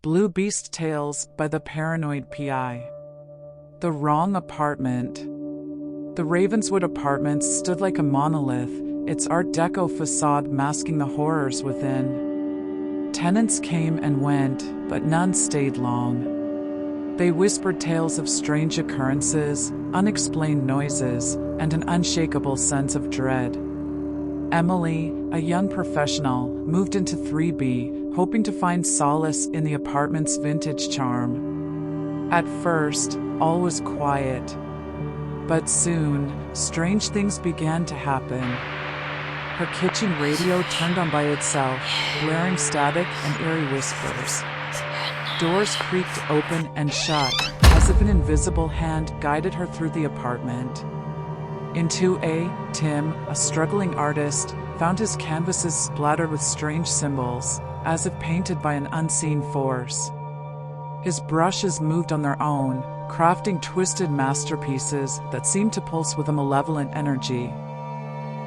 Blue Beast Tales by the Paranoid PI. The Wrong Apartment. The Ravenswood apartments stood like a monolith, its Art Deco facade masking the horrors within. Tenants came and went, but none stayed long. They whispered tales of strange occurrences, unexplained noises, and an unshakable sense of dread. Emily, a young professional, moved into 3B, hoping to find solace in the apartment's vintage charm. At first, all was quiet. But soon, strange things began to happen. Her kitchen radio turned on by itself, blaring static and eerie whispers. Doors creaked open and shut, as if an invisible hand guided her through the apartment. In 2A, Tim, a struggling artist, found his canvases splattered with strange symbols, as if painted by an unseen force. His brushes moved on their own, crafting twisted masterpieces that seemed to pulse with a malevolent energy.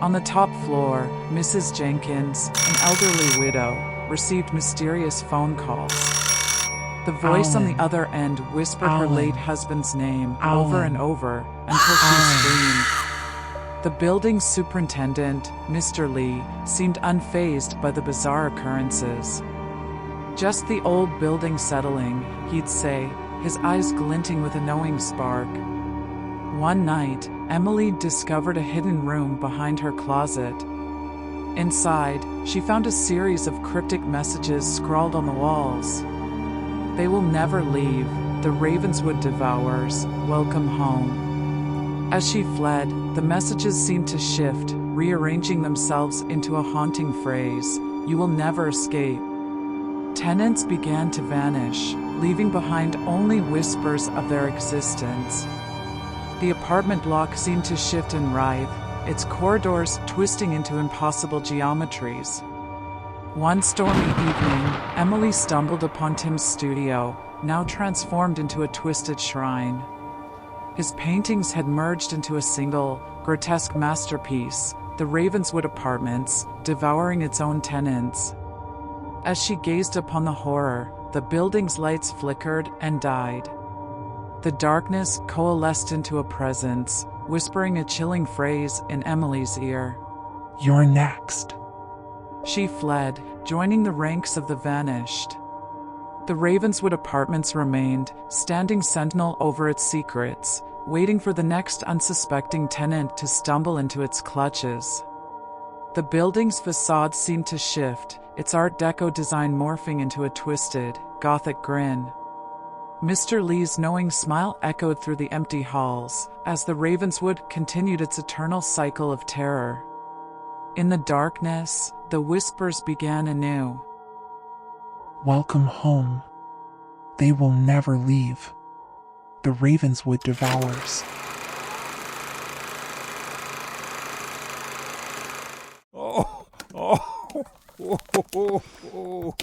On the top floor, Mrs. Jenkins, an elderly widow, received mysterious phone calls. The voice on the other end whispered her late husband's name over and over until she screamed. The building's superintendent, Mr. Lee, seemed unfazed by the bizarre occurrences. Just the old building settling, he'd say, his eyes glinting with a knowing spark. One night, Emily discovered a hidden room behind her closet. Inside, she found a series of cryptic messages scrawled on the walls. "They will never leave. The Ravenswood devours. Welcome home." As she fled, the messages seemed to shift, rearranging themselves into a haunting phrase, "You will never escape." Tenants began to vanish, leaving behind only whispers of their existence. The apartment block seemed to shift and writhe, its corridors twisting into impossible geometries. One stormy evening, Emily stumbled upon Tim's studio, now transformed into a twisted shrine. His paintings had merged into a single, grotesque masterpiece, the Ravenswood apartments, devouring its own tenants. As she gazed upon the horror, the building's lights flickered and died. The darkness coalesced into a presence, whispering a chilling phrase in Emily's ear. "You're next." She fled, joining the ranks of the vanished. The Ravenswood apartments remained, standing sentinel over its secrets, waiting for the next unsuspecting tenant to stumble into its clutches. The building's facade seemed to shift, its Art Deco design morphing into a twisted, Gothic grin. Mr. Lee's knowing smile echoed through the empty halls, as the Ravenswood continued its eternal cycle of terror. In the darkness, the whispers began anew. "Welcome home. They will never leave. The Ravenswood devours." Oh, oh, oh, oh, oh, oh.